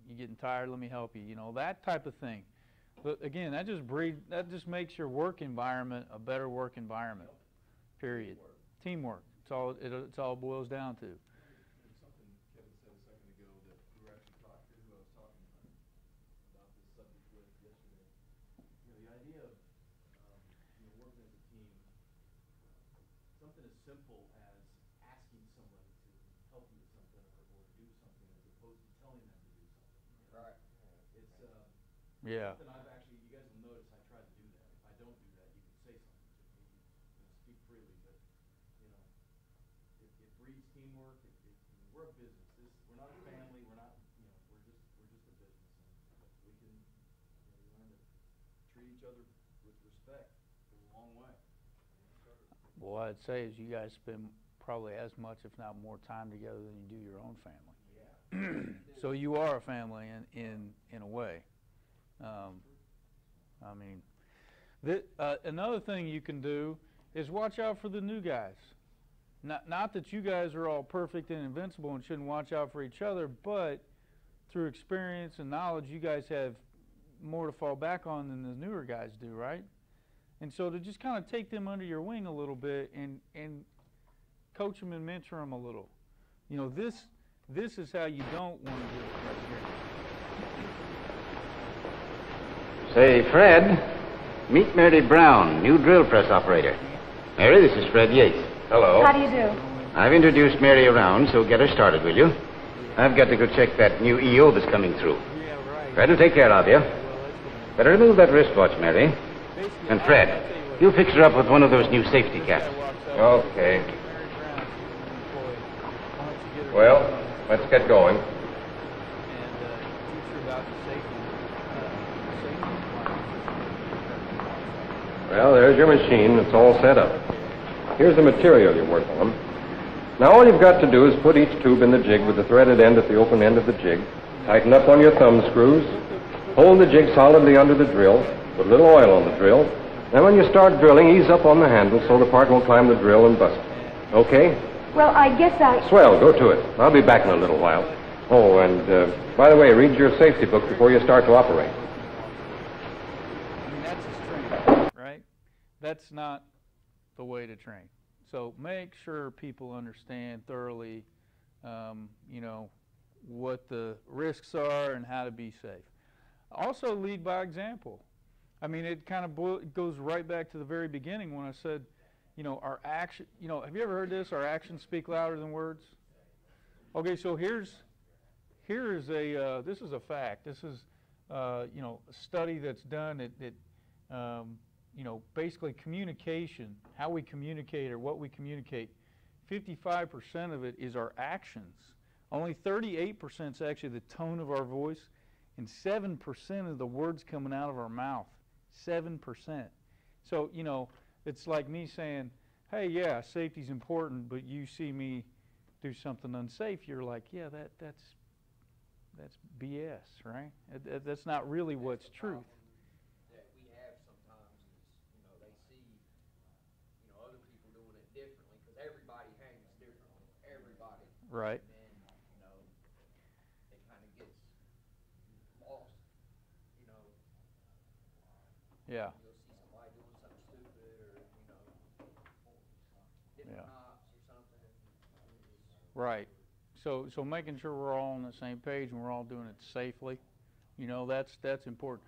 you're getting tired, let me help you. You know, that type of thing. But again, that just makes your work environment a better work environment. Period. Teamwork. It's all it boils down to. There's something Kevin said a second ago that we were actually talking, who I was talking about this subject with yesterday. You know, the idea of something as simple as asking somebody to help you with something or do something as opposed to telling them to do something. Right. It's Yeah. something I've actually, you guys will notice I try to do that. If I don't do that, you can say something to me, speak freely, but, you know, it breeds teamwork. We're a business. We're not a family. We're not, you know, we're just a business. And we can, you learn to treat each other with respect. Goes a long way. Well, I'd say is you guys spend probably as much, if not more, time together than you do your own family. Yeah. So you are a family in a way. I mean, another thing you can do is watch out for the new guys. Not that you guys are all perfect and invincible and shouldn't watch out for each other, but through experience and knowledge, you guys have more to fall back on than the newer guys do, right? And so to just kind of take them under your wing a little bit and coach them and mentor them a little. You know, this is how you don't want to do it right here. Say, Fred, meet Mary Brown, new drill press operator. Mary, this is Fred Yates. Hello. How do you do? I've introduced Mary around, so get her started, will you? I've got to go check that new EO that's coming through. Yeah, right. Fred will take care of you. Better remove that wristwatch, Mary. And Fred, you fix her up with one of those new safety caps. Okay. Well, let's get going. Well, there's your machine. It's all set up. Here's the material you're working on. Now all you've got to do is put each tube in the jig with the threaded end at the open end of the jig. Tighten up on your thumb screws. Hold the jig solidly under the drill. Put a little oil on the drill. Then when you start drilling, ease up on the handle so the part won't climb the drill and bust it. Okay? Well, I guess I... Swell, go to it. I'll be back in a little while. Oh, and by the way, read your safety book before you start to operate. I mean, that's just training, right? That's not the way to train. So make sure people understand thoroughly, you know, what the risks are and how to be safe. Also lead by example. I mean, it kind of goes right back to the very beginning when I said, you know, our action, you know, have you ever heard this? Our actions speak louder than words. Okay, so here is a, this is a fact. This is, you know, a study that's done that you know, basically communication, how we communicate or what we communicate, 55% of it is our actions. Only 38% is actually the tone of our voice, and 7% of the words coming out of our mouth. 7%. So, you know, it's like me saying, hey, yeah, safety's important, but you see me do something unsafe, you're like, yeah, that's BS, right? That's not really what's truth. That we have sometimes is, you know, they see, you know, other people doing it differently because everybody hangs differently. Everybody. Right. And then, you know, it kind of gets lost, you know. Yeah. You'll see somebody doing something stupid or, you know, different Yeah. knots or something. Right. So making sure we're all on the same page and we're all doing it safely, you know, that's important.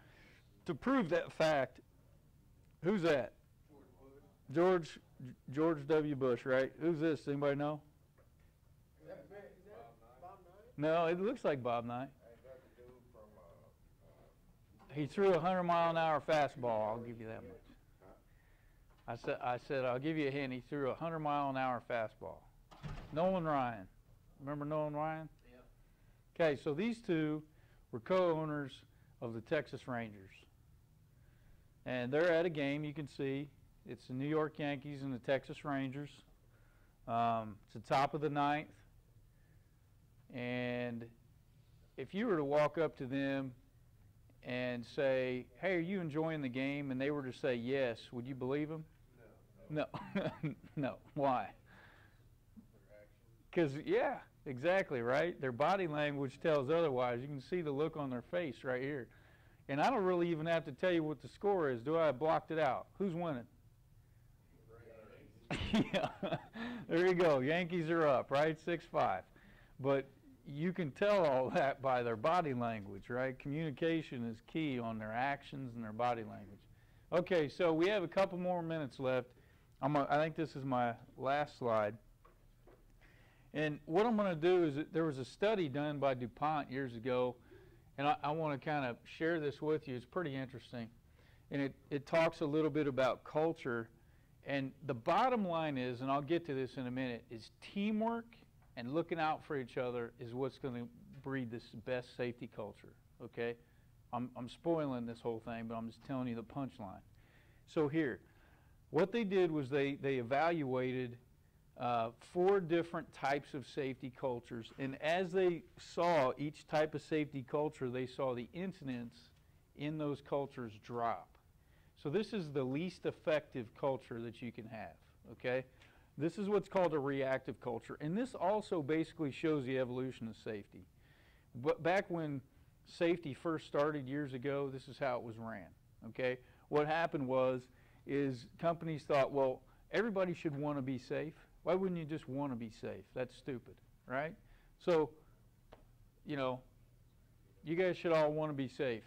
To prove that fact, who's that? George W. Bush, right? Who's this? Anybody know? Is that Bob Knight? No, it looks like Bob Knight. He threw a 100-mile-an-hour fastball. I'll give you that much. I said I'll give you a hint. He threw a 100-mile-an-hour fastball. Nolan Ryan. Remember Nolan Ryan? Yeah. Okay, so these two were co-owners of the Texas Rangers. And they're at a game, you can see. It's the New York Yankees and the Texas Rangers. It's the top of the ninth. And if you were to walk up to them and say, hey, are you enjoying the game? And they were to say yes, would you believe them? No. No. Why? Because, yeah, exactly, right? Their body language tells otherwise. You can see the look on their face right here. And I don't really even have to tell you what the score is. Do I have blocked it out? Who's winning? Yeah. There you go. Yankees are up, right? 6-5. But you can tell all that by their body language, right? Communication is key on their actions and their body language. Okay, so we have a couple more minutes left. I think this is my last slide. And what I'm going to do is there was a study done by DuPont years ago, and I want to kind of share this with you. It's pretty interesting. And it talks a little bit about culture. And the bottom line is, and I'll get to this in a minute, is teamwork and looking out for each other is what's going to breed this best safety culture, okay? I'm spoiling this whole thing, but I'm just telling you the punchline. So here, what they did was they evaluated 4 different types of safety cultures, and as they saw each type of safety culture, they saw the incidents in those cultures drop. So this is the least effective culture that you can have, okay? This is what's called a reactive culture, and this also basically shows the evolution of safety. But back when safety first started years ago, this is how it was ran, okay? What happened is companies thought, well, everybody should want to be safe. Why wouldn't you just want to be safe? That's stupid, right? So, you know, you guys should all want to be safe,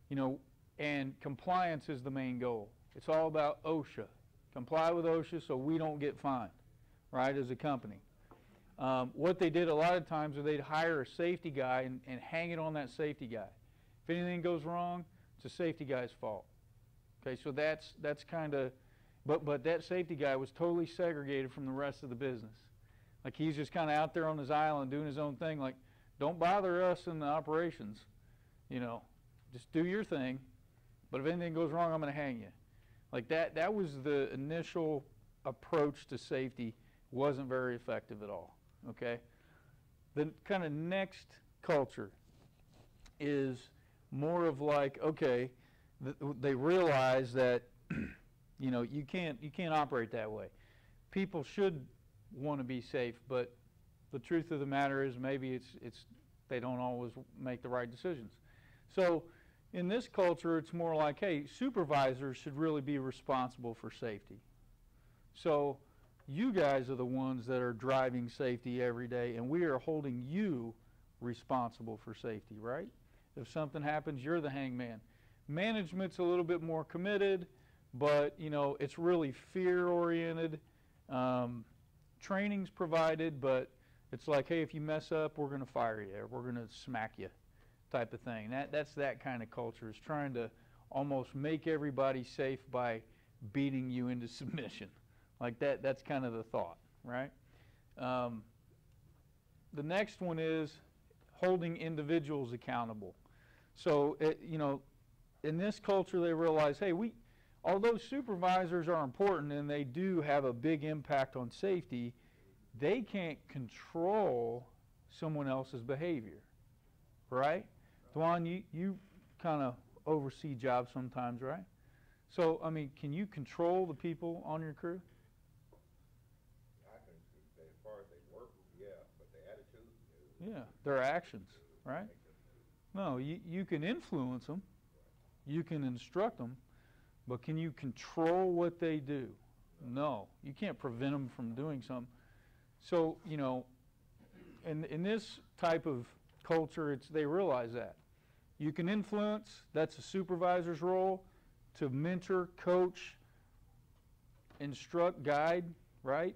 you know, and compliance is the main goal. It's all about OSHA. Comply with OSHA so we don't get fined, right, as a company. What they did a lot of times is they'd hire a safety guy and hang it on that safety guy. If anything goes wrong, it's a safety guy's fault. Okay, so that's kind of, but that safety guy was totally segregated from the rest of the business. Like he's just kind of out there on his island doing his own thing. Like, don't bother us in the operations. You know, just do your thing. But if anything goes wrong, I'm going to hang you. Like that was the initial approach to safety. Wasn't very effective at all. Okay. The kind of next culture is more of like, okay, they realize that you know you can't operate that way. People should want to be safe, but the truth of the matter is maybe it's they don't always make the right decisions. So in this culture, it's more like, hey, supervisors should really be responsible for safety. So you guys are the ones that are driving safety every day, and we are holding you responsible for safety, right? If something happens, you're the hangman. Management's a little bit more committed, but you know it's really fear-oriented. Training's provided, but it's like, hey, if you mess up, we're going to fire you, or we're going to smack you, type of thing. That's that kind of culture, is trying to almost make everybody safe by beating you into submission. Like that's kind of the thought, right? The next one is holding individuals accountable. So, you know, in this culture, they realize, hey, although supervisors are important and they do have a big impact on safety, they can't control someone else's behavior, right? Dwan, you kind of oversee jobs sometimes, right? So, I mean, can you control the people on your crew? I can, as far as they work, yeah, but the attitude, Yeah, their actions, right? No, you can influence them, you can instruct them, but can you control what they do? No, you can't prevent them from doing something. So, you know, in this type of culture, they realize that. You can influence, that's a supervisor's role, to mentor, coach, instruct, guide, right?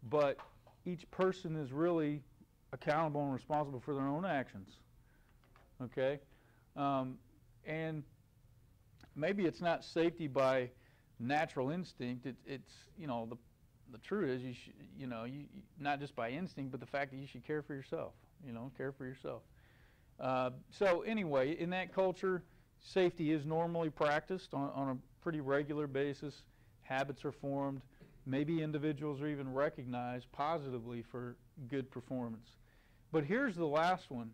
But each person is really accountable and responsible for their own actions, okay? And maybe it's not safety by natural instinct. It's you know, the truth is you not just by instinct, but the fact that you should care for yourself. You know, care for yourself. So anyway, in that culture, safety is normally practiced on a pretty regular basis. Habits are formed. Maybe individuals are even recognized positively for good performance. But here's the last one,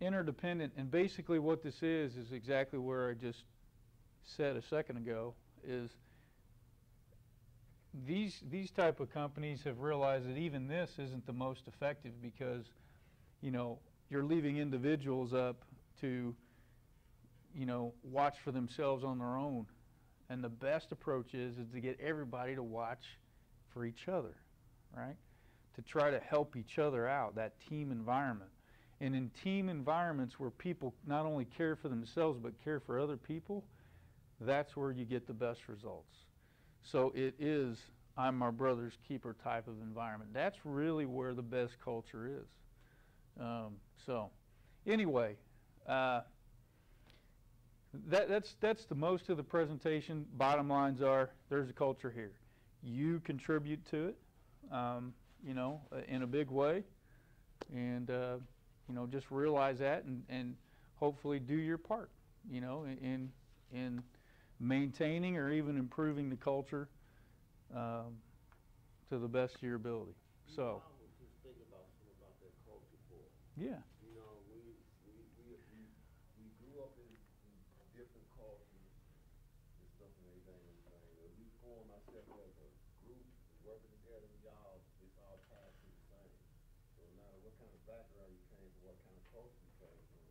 interdependent. And basically what this is exactly where I just said a second ago, is these type of companies have realized that even this isn't the most effective, because, you know, you're leaving individuals up to, you know, watch for themselves on their own. And the best approach is to get everybody to watch for each other, right? To try to help each other out, that team environment. And in team environments where people not only care for themselves but care for other people, that's where you get the best results. So it is, I'm my brother's keeper type of environment. That's really where the best culture is. So anyway, that's the most of the presentation. Bottom lines are, there's a culture here. You contribute to it, you know, in a big way, and you know, just realize that, and hopefully do your part, you know, in maintaining or even improving the culture to the best of your ability. So, I was just thinking about something about that culture before. yeah, You know, we grew up in different cultures and stuff and everything. And we formed ourselves as a group, working together, it's all tied to the same. So no matter what kind of background you came from, what kind of culture you came from,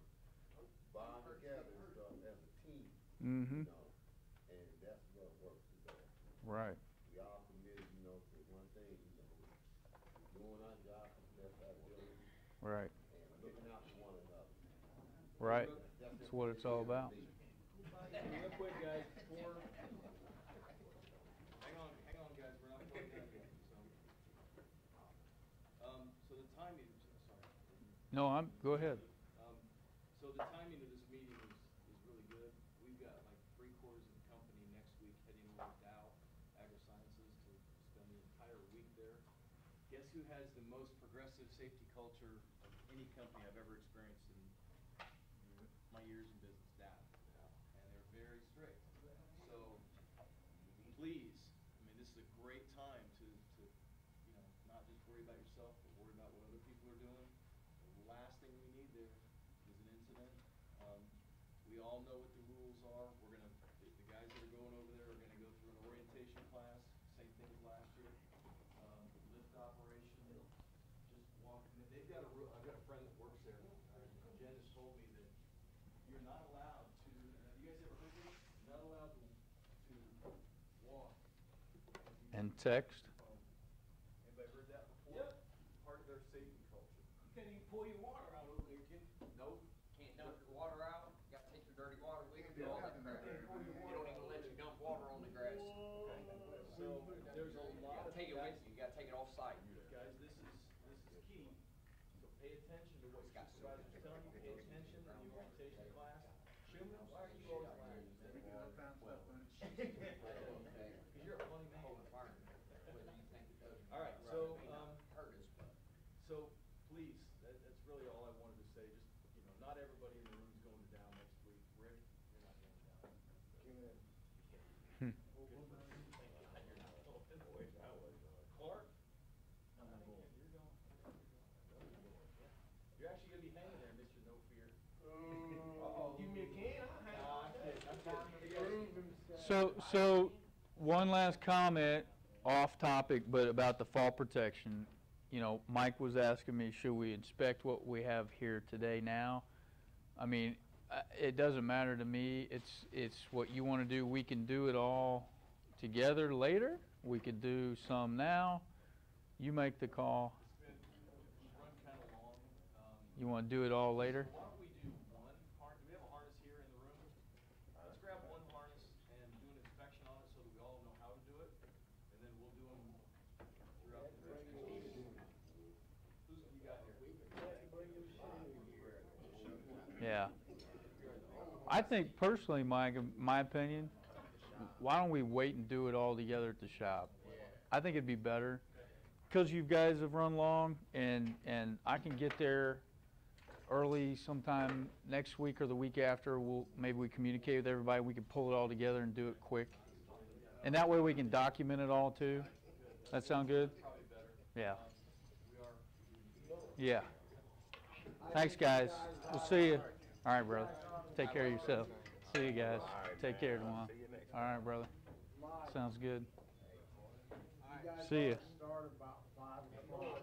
bond together and stuff as a team. mm-hmm, You know, and that's what works together. right, We all committed, you know, to one thing, you know, doing our job to the best of our ability right, and looking out for one another. right. That's what it's all about. Real quick, guys, before, hang on, guys, we're not quite done yet, so the timing, sorry. No, go ahead. So the timing of this meeting is really good. We've got like 3/4 of the company next week heading over to Dow Agri-Sciences to spend the entire week there. Guess who has the most progressive safety culture of any company I've ever experienced in my years in business? Dow. And they're very strict. So please, I mean, this is a great time to you know, not just worry about yourself, but worry about what other people are doing. The last thing we need there is an incident. We all know what the rules are. The guys that are going over there are gonna go through an orientation class, same thing as last year. Lift operation, just walk, they've got I've got a friend that works there. Jen has told me that you're not allowed to, have you guys ever heard this? You're not allowed to walk. And text. Anybody heard that before? Yep. Part of their safety culture. You can't even pull your water out over there, kid. Nope, can't dump your water out, you gotta take your dirty water with you, all that crap. They don't even let you dump water on the grass. So there's a You lot gotta of take it guys, with you, you gotta take it off site. guys, this is key. So pay attention to what your supervisor's telling you, pay attention in the orientation class. Schumann, why are you always laughing? Because you're a funny man. Whether you think it does. All right, It so, may not hurt us, but. So, please, that's really all I wanted to say. Just, you know, not everybody in the room is going to Dow next week. Rick, you're not going to Dow. Clark? You're actually going to be hanging there, Mr. No Fear. Give me a can, I'll hang. So one last comment, off topic, but about the fall protection. You know, Mike was asking me, should we inspect what we have here today now? I mean, it doesn't matter to me. It's what you want to do. We can do it all together later. We could do some now. You make the call. We've run kind of long. You want to do it all later? Why don't we do one harness? Do we have a harness here in the room? Let's grab one harness and do an inspection on it so that we all know how to do it. And then we'll do them throughout the rest of the week. Who's you got here? Yeah. I think personally, Mike, in my opinion, why don't we wait and do it all together at the shop? I think it'd be better, because you guys have run long, and I can get there early sometime next week or the week after. Maybe we communicate with everybody, we can pull it all together and do it quick. And that way we can document it all too. That sound good? Yeah. Yeah. Thanks, guys. We'll see you. All right, brother. Take care of yourself. See you guys. Take care tomorrow. All right, brother. Sounds good. See you. Start about 5 o'clock.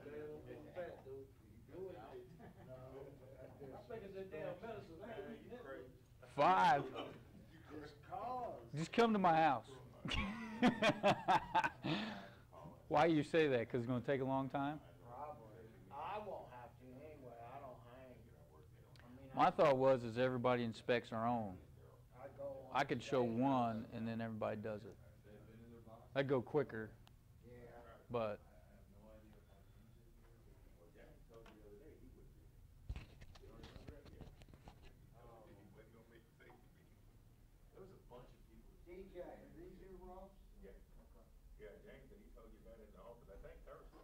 Five. Just come to my house. Why you say that? Because it's going to take a long time? Probably. I won't have to anyway, I don't hang. I mean, My thought was is everybody inspects their own. I go on. I could show one and then everybody does it. That'd go quicker, Yeah. but There was a bunch of people. DJ, are these your ropes? Yeah. Yeah, James, and he told you about it in the office, I think Thursday.